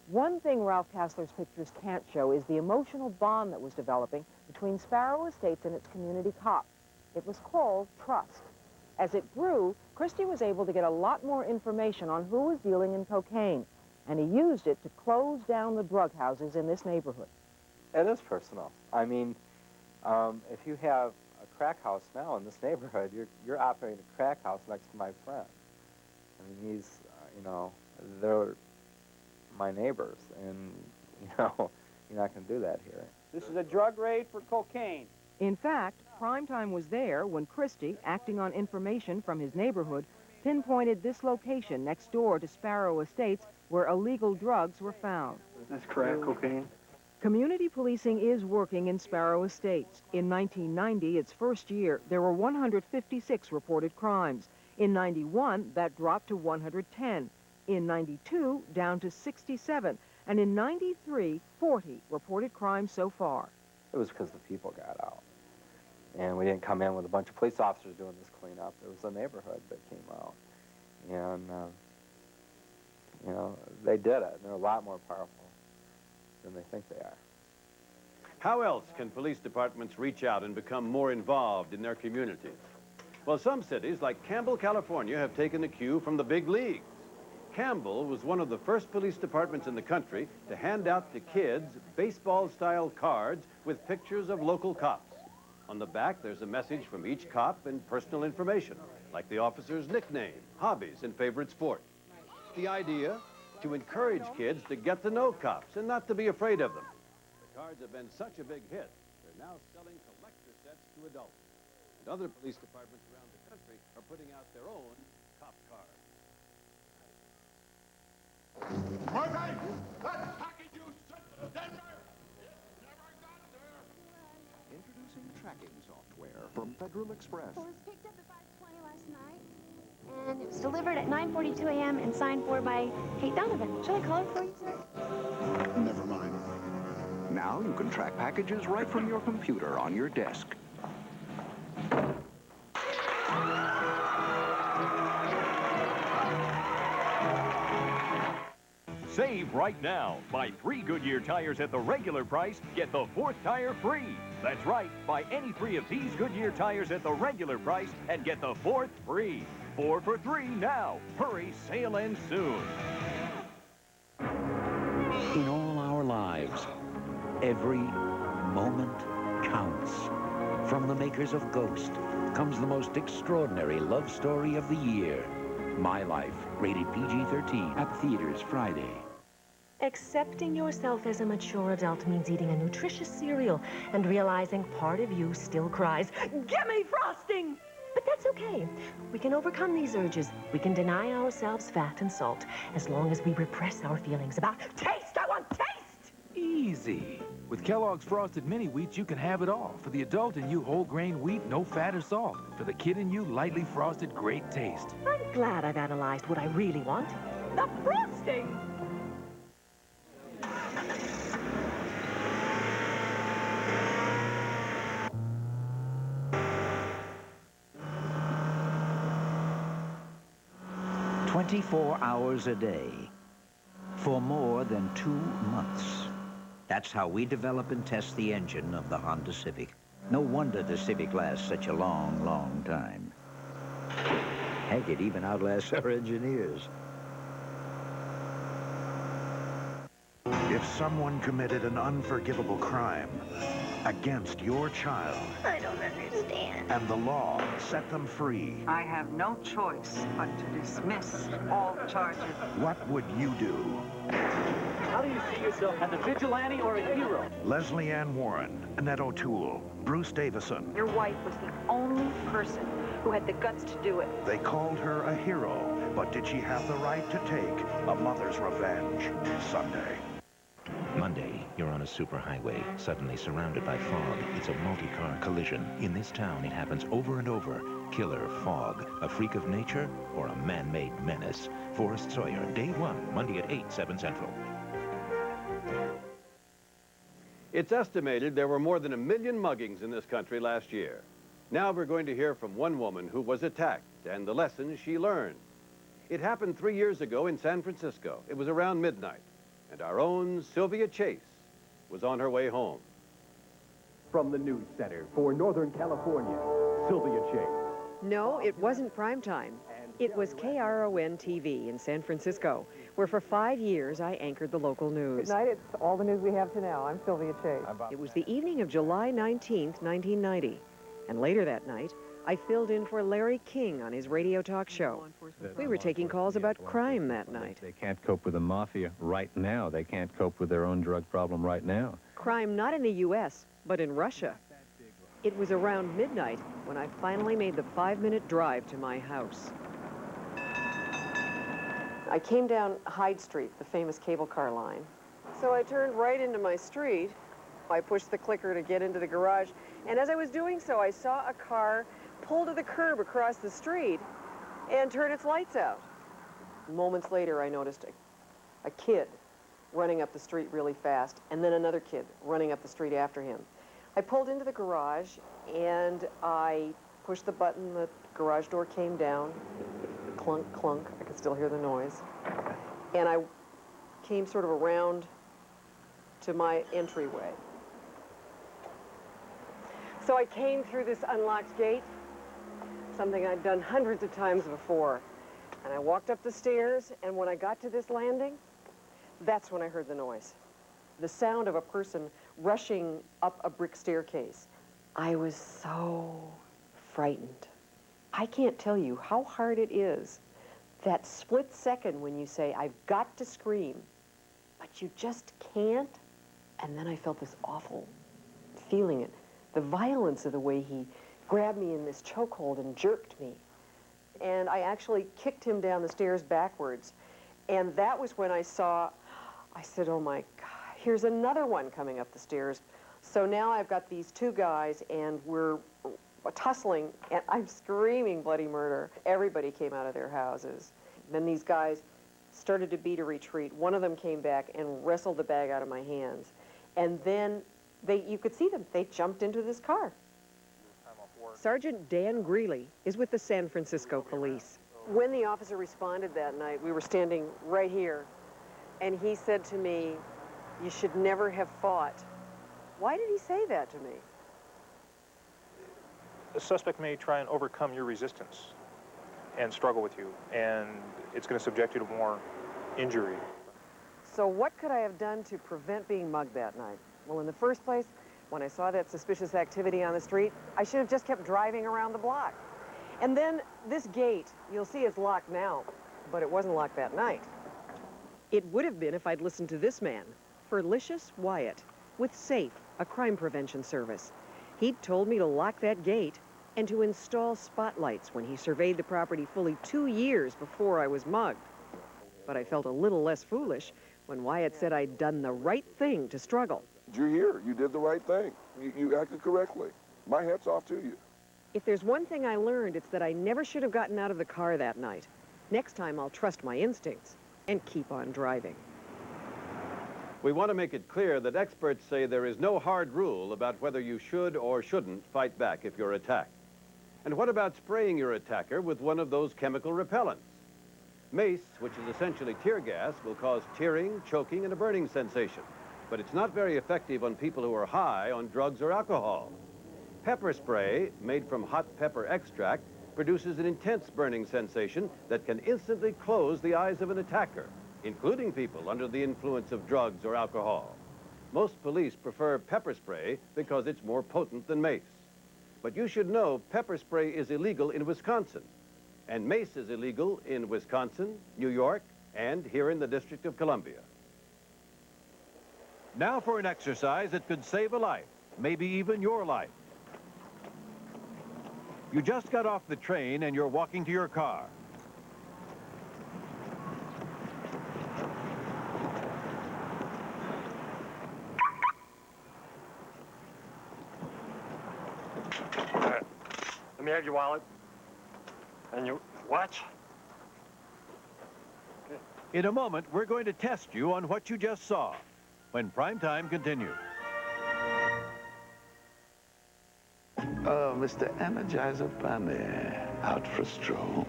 S6: One thing Ralph Kassler's pictures can't show is the emotional bond that was developing between Sparrow Estates and its community cop. It was called trust. As it grew, Christie was able to get a lot more information on who was dealing in cocaine, and he used it to close down the drug houses in this neighborhood.
S21: It is personal. I mean, if you have a crack house now in this neighborhood, you're operating a crack house next to my friend. I mean, he's, you know, they're my neighbors, and, you know, you're not going to do that here.
S18: This is a drug raid for cocaine.
S20: In fact, Primetime was there when Christie, acting on information from his neighborhood, pinpointed this location next door to Sparrow Estates where illegal drugs were found.
S18: This crack cocaine?
S20: Community policing is working in Sparrow Estates. In 1990, its first year, there were 156 reported crimes. In 91, that dropped to 110. In 92, down to 67. And in 93, 40 reported crimes so far.
S21: It was because the people got out. And we didn't come in with a bunch of police officers doing this cleanup. It was the neighborhood that came out. And, you know, they did it. They're a lot more powerful than they think they are.
S5: How else can police departments reach out and become more involved in their communities? Well, some cities, like Campbell, California, have taken the cue from the big leagues. Campbell was one of the first police departments in the country to hand out to kids baseball-style cards with pictures of local cops. On the back, there's a message from each cop and personal information, like the officer's nickname, hobbies, and favorite sport. The idea? To encourage kids to get to know cops and not to be afraid of them. The cards have been such a big hit, they're now selling collector sets to adults. And other police departments around the country are putting out their own cop cards.
S9: Murphy, that package you sent to Denver, it never got there.
S16: Introducing tracking software from Federal Express.
S22: It was picked up at 5:20 last night, and it was delivered at 9:42 a.m. and signed for by Kate Donovan. Shall I call her for you, sir?
S16: Never mind. Now you can track packages right from your computer on your desk.
S19: Save right now. Buy 3 Goodyear tires at the regular price, get the 4th tire free. That's right. Buy any 3 of these Goodyear tires at the regular price and get the 4th free. 4 for 3 now. Hurry, sale ends soon.
S24: In all our lives, every moment counts. From the makers of Ghost comes the most extraordinary love story of the year. My Life, rated PG-13, at theaters Friday.
S23: Accepting yourself as a mature adult means eating a nutritious cereal and realizing part of you still cries, "Gimme frosting!" But that's okay. We can overcome these urges. We can deny ourselves fat and salt as long as we repress our feelings about taste. I want taste!
S3: Easy. With Kellogg's Frosted Mini Wheats, you can have it all. For the adult in you, whole grain wheat, no fat or salt. For the kid in you, lightly frosted, great taste.
S23: I'm glad I've analyzed what I really want. The frosting!
S24: "24 hours a day for more than 2 months. That's how we develop and test the engine of the Honda Civic. No wonder the Civic lasts such a long, long time. Heck, it even outlasts our engineers.
S8: If someone committed an unforgivable crime against your child,
S22: I don't understand.
S8: and the law set them free,
S10: I have no choice but to dismiss all charges.
S8: what would you do?
S12: How do you see yourself, as a vigilante or a hero?
S8: Leslie Ann Warren, Annette O'Toole, Bruce Davison.
S10: Your wife was the only person who had the guts to do it.
S8: They called her a hero, but did she have the right to take a mother's revenge? Sunday.
S13: Monday, you're on a superhighway, suddenly surrounded by fog. It's a multi-car collision. In this town, it happens over and over. Killer, fog, a freak of nature, or a man-made menace. Forrest Sawyer, Day 1, Monday at 8, 7 Central.
S5: It's estimated there were more than 1 million muggings in this country last year. Now we're going to hear from one woman who was attacked and the lessons she learned. It happened 3 years ago in San Francisco. It was around midnight, and our own Sylvia Chase was on her way home.
S25: From the News Center for Northern California, Sylvia Chase.
S6: No, it wasn't prime time. It was KRON-TV in San Francisco, where for 5 years I anchored the local news. Good night. It's all the news we have to now. I'm Sylvia Chase. It was the evening of July 19th, 1990. And later that night, I filled in for Larry King on his radio talk show. We were taking calls about crime that night.
S26: They can't cope with the mafia right now. They can't cope with their own drug problem right now.
S6: Crime not in the U.S., but in Russia. It was around midnight when I finally made the 5-minute drive to my house. I came down Hyde Street, the famous cable car line. So I turned right into my street. I pushed the clicker to get into the garage, and as I was doing so, I saw a car pull to the curb across the street and turn its lights out. Moments later, I noticed a kid running up the street really fast, and then another kid running up the street after him. I pulled into the garage, and I pushed the button. The garage door came down. Clunk, clunk. I could still hear the noise. And I came sort of around to my entryway. So I came through this unlocked gate, something I'd done hundreds of times before. And I walked up the stairs, and when I got to this landing, that's when I heard the noise. The sound of a person rushing up a brick staircase. I was so frightened. I can't tell you how hard it is, that split second when you say, I've got to scream, but you just can't. And then I felt this awful feeling, the violence of the way he grabbed me in this chokehold and jerked me. And I actually kicked him down the stairs backwards. And that was when I said, oh my God, here's another one coming up the stairs. So now I've got these two guys, and we're tussling, and I'm screaming bloody murder. Everybody came out of their houses. Then these guys started to beat a retreat. One of them came back and wrestled the bag out of my hands. And then you could see them. They jumped into this car. Sergeant Dan Greeley is with the San Francisco Police. When the officer responded that night, we were standing right here, and he said to me, you should never have fought. Why did he say that to me?
S27: The suspect may try and overcome your resistance and struggle with you, and it's going to subject you to more injury.
S6: So what could I have done to prevent being mugged that night? Well, in the first place, when I saw that suspicious activity on the street, I should have just kept driving around the block. And then this gate, you'll see it's locked now, but it wasn't locked that night. It would have been if I'd listened to this man, Ferlicious Wyatt, with SAFE, a crime prevention service. He'd told me to lock that gate
S20: and to install spotlights when he surveyed the property fully 2 years before I was mugged. But I felt a little less foolish when Wyatt said I'd done the right thing to struggle.
S1: You're here. You did the right thing. You acted correctly. My hat's off to you.
S20: If there's one thing I learned, it's that I never should have gotten out of the car that night. Next time, I'll trust my instincts and keep on driving.
S5: We want to make it clear that experts say there is no hard rule about whether you should or shouldn't fight back if you're attacked. And what about spraying your attacker with one of those chemical repellents? Mace, which is essentially tear gas, will cause tearing, choking, and a burning sensation. But it's not very effective on people who are high on drugs or alcohol. Pepper spray, made from hot pepper extract, produces an intense burning sensation that can instantly close the eyes of an attacker, including people under the influence of drugs or alcohol. Most police prefer pepper spray because it's more potent than mace. But you should know pepper spray is illegal in Wisconsin, and mace is illegal in Wisconsin, New York, and here in the District of Columbia. Now for an exercise that could save a life, maybe even your life. You just got off the train and you're walking to your car.
S2: Let me have your wallet. And your watch.
S5: In a moment, we're going to test you on what you just saw when Prime Time continues.
S24: Oh, Mr. Energizer Bunny, out for a stroll.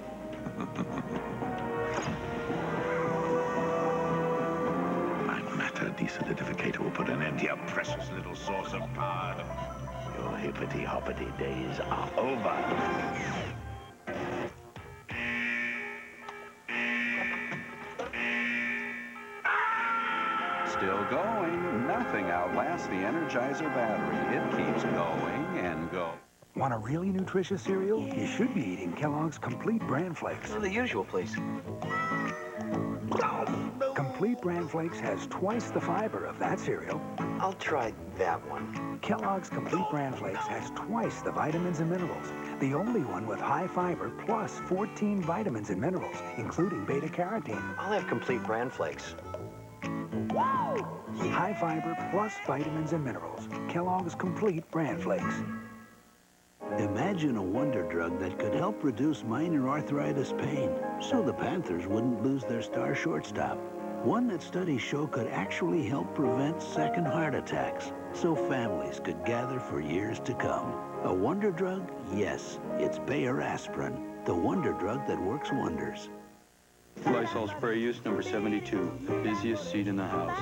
S24: My matter desolidificator will put an end to your precious little source of power. Your hippity-hoppity days are over.
S16: Still going. Nothing outlasts the Energizer battery. It keeps going and going.
S4: Want a really nutritious cereal? You should be eating Kellogg's Complete Bran Flakes.
S11: The usual, please.
S4: Complete Bran Flakes has twice the fiber of that cereal.
S11: I'll try that one.
S4: Kellogg's Complete Bran Flakes has twice the vitamins and minerals. The only one with high fiber plus 14 vitamins and minerals, including beta-carotene.
S11: I'll have Complete Bran Flakes.
S4: High fiber plus vitamins and minerals. Kellogg's Complete Bran Flakes.
S24: Imagine a wonder drug that could help reduce minor arthritis pain, so the Panthers wouldn't lose their star shortstop. One that studies show could actually help prevent second heart attacks, so families could gather for years to come. A wonder drug? Yes, it's Bayer Aspirin, the wonder drug that works wonders.
S14: Lysol spray use number 72, the busiest seat in the house.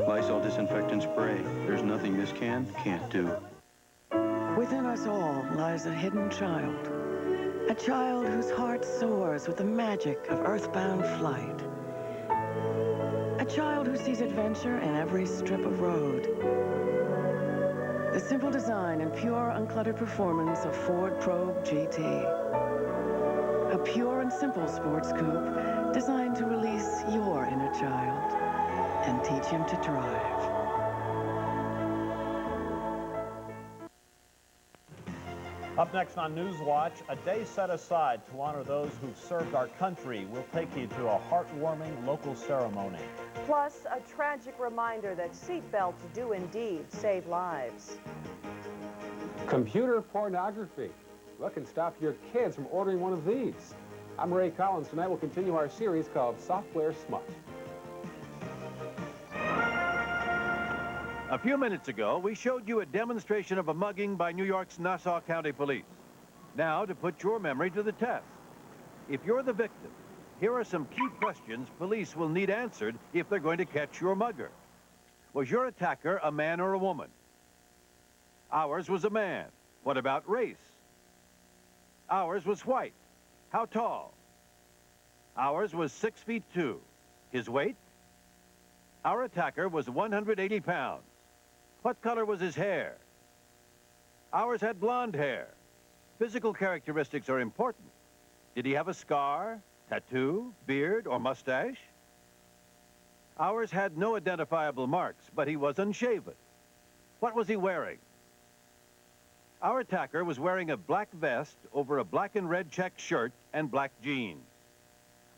S14: Lysol disinfectant spray. There's nothing this can can't do.
S15: Within us all lies a hidden child. A child whose heart soars with the magic of earthbound flight. A child who sees adventure in every strip of road. The simple design and pure uncluttered performance of Ford Probe GT. A pure and simple sports coupe designed to release your inner child and teach him to drive.
S17: Up next on Newswatch, a day set aside to honor those who've served our country. We'll take you to a heartwarming local ceremony.
S28: Plus, a tragic reminder that seatbelts do indeed save lives.
S29: Computer pornography. What can stop your kids from ordering one of these? I'm Ray Collins. Tonight we'll continue our series called Software Smut.
S5: A few minutes ago, we showed you a demonstration of a mugging by New York's Nassau County Police. Now, to put your memory to the test. If you're the victim, here are some key questions police will need answered if they're going to catch your mugger. Was your attacker a man or a woman? Ours was a man. What about race? Ours was white. How tall? Ours was 6'2". His weight? Our attacker was 180 pounds. What color was his hair? Ours had blonde hair. Physical characteristics are important. Did he have a scar, tattoo, beard, or mustache? Ours had no identifiable marks, but he was unshaven. What was he wearing? Our attacker was wearing a black vest over a black and red check shirt and black jeans.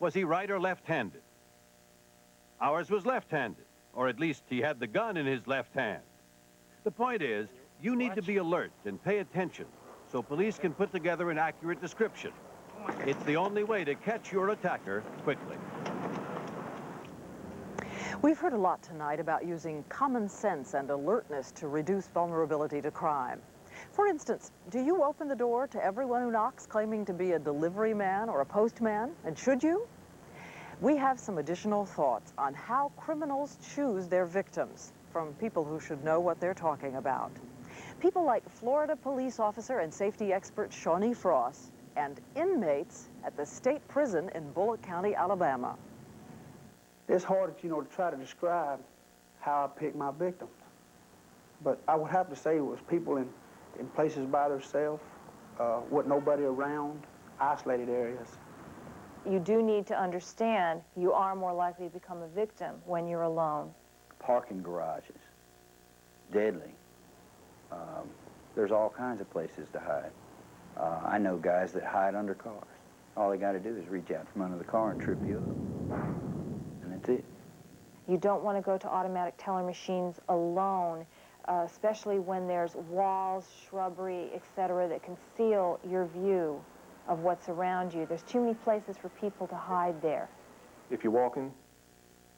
S5: Was he right or left-handed? Ours was left-handed, or at least he had the gun in his left hand. The point is, you need to be alert and pay attention so police can put together an accurate description. It's the only way to catch your attacker quickly.
S6: We've heard a lot tonight about using common sense and alertness to reduce vulnerability to crime. For instance, do you open the door to everyone who knocks claiming to be a delivery man or a postman? And should you? We have some additional thoughts on how criminals choose their victims from people who should know what they're talking about. People like Florida police officer and safety expert Shawnee Frost and inmates at the state prison in Bullock County, Alabama.
S3: It's hard, to try to describe how I pick my victims. But I would have to say it was people in places by themselves, with nobody around, isolated areas.
S7: You do need to understand you are more likely to become a victim when you're alone.
S9: Parking garages, deadly. There's all kinds of places to hide. I know guys that hide under cars. All they got to do is reach out from under the car and trip you up. And that's it.
S7: You don't want to go to automatic teller machines alone, especially when there's walls, shrubbery, etc., that conceal your view of what's around you. There's too many places for people to hide there.
S27: If you're walking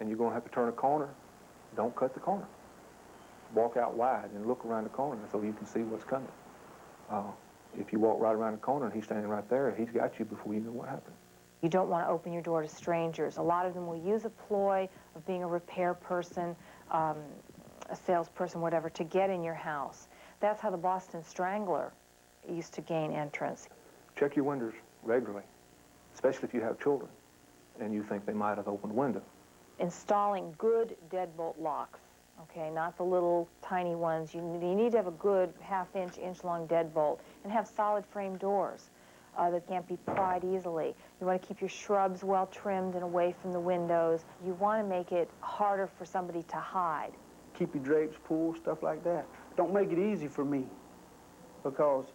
S27: and you're going to have to turn a corner, don't cut the corner. Walk out wide and look around the corner so you can see what's coming. If you walk right around the corner and he's standing right there, he's got you before you know what happened.
S7: You don't want to open your door to strangers. A lot of them will use a ploy of being a repair person, a salesperson, whatever, to get in your house. That's how the Boston Strangler used to gain entrance.
S27: Check your windows regularly, especially if you have children and you think they might have opened a window.
S7: Installing good deadbolt locks, okay, not the little tiny ones. You need to have a good half-inch, inch-long deadbolt and have solid frame doors that can't be pried easily. You want to keep your shrubs well trimmed and away from the windows. You want to make it harder for somebody to hide.
S3: Keep your drapes pulled, stuff like that. Don't make it easy for me, because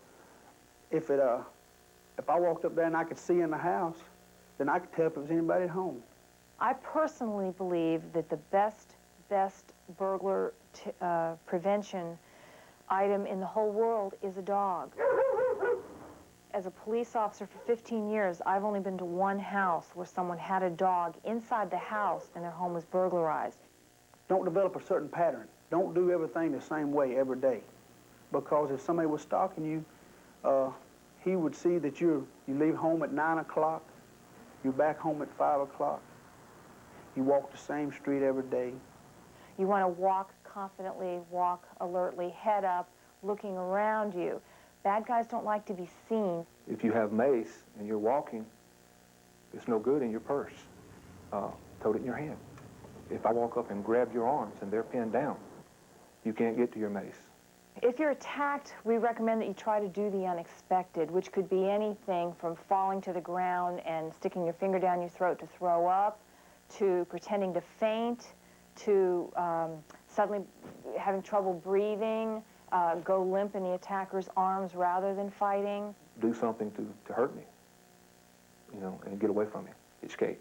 S3: if I walked up there and I could see in the house, then I could tell if it was anybody at home.
S7: I personally believe that the best burglar prevention item in the whole world is a dog. As a police officer for 15 years, I've only been to one house where someone had a dog inside the house and their home was burglarized.
S3: Don't develop a certain pattern. Don't do everything the same way every day, because if somebody was stalking you, he would see that you leave home at 9 o'clock, you're back home at 5 o'clock, you walk the same street every day.
S7: You want to walk confidently, walk alertly, head up, looking around you. Bad guys don't like to be seen.
S27: If you have mace and you're walking, it's no good in your purse. Tote it in your hand. If I walk up and grab your arms and they're pinned down, you can't get to your mace.
S7: If you're attacked, we recommend that you try to do the unexpected, which could be anything from falling to the ground and sticking your finger down your throat to throw up, to pretending to faint, to suddenly having trouble breathing, go limp in the attacker's arms rather than fighting.
S27: Do something to hurt me, and get away from me. Escape.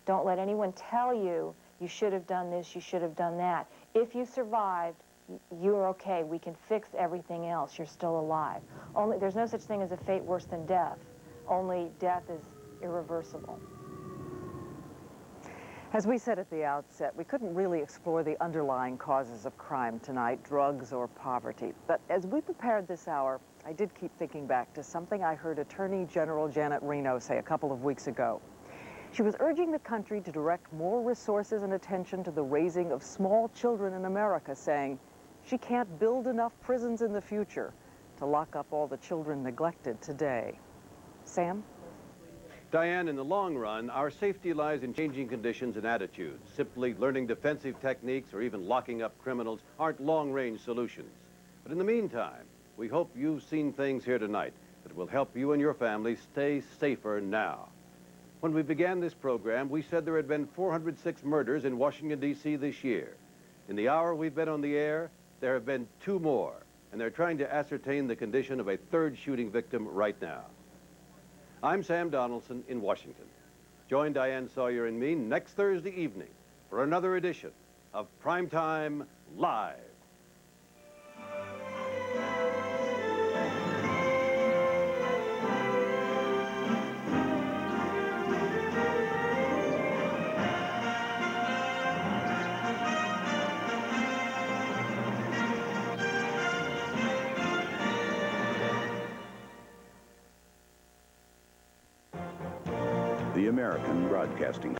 S7: Don't let anyone tell you, you should have done this, you should have done that. If you survived, you're okay. We can fix everything else. You're still alive. There's no such thing as a fate worse than death. Only death is irreversible.
S6: As we said at the outset, we couldn't really explore the underlying causes of crime tonight, drugs or poverty. But as we prepared this hour, I did keep thinking back to something I heard Attorney General Janet Reno say a couple of weeks ago. She was urging the country to direct more resources and attention to the raising of small children in America, saying she can't build enough prisons in the future to lock up all the children neglected today. Sam?
S5: Diane, in the long run, our safety lies in changing conditions and attitudes. Simply learning defensive techniques or even locking up criminals aren't long-range solutions. But in the meantime, we hope you've seen things here tonight that will help you and your family stay safer now. When we began this program, we said there had been 406 murders in Washington, D.C. this year. In the hour we've been on the air, there have been 2 more, and they're trying to ascertain the condition of a third shooting victim right now. I'm Sam Donaldson in Washington. Join Diane Sawyer and me next Thursday evening for another edition of Primetime Live.
S8: The American Broadcasting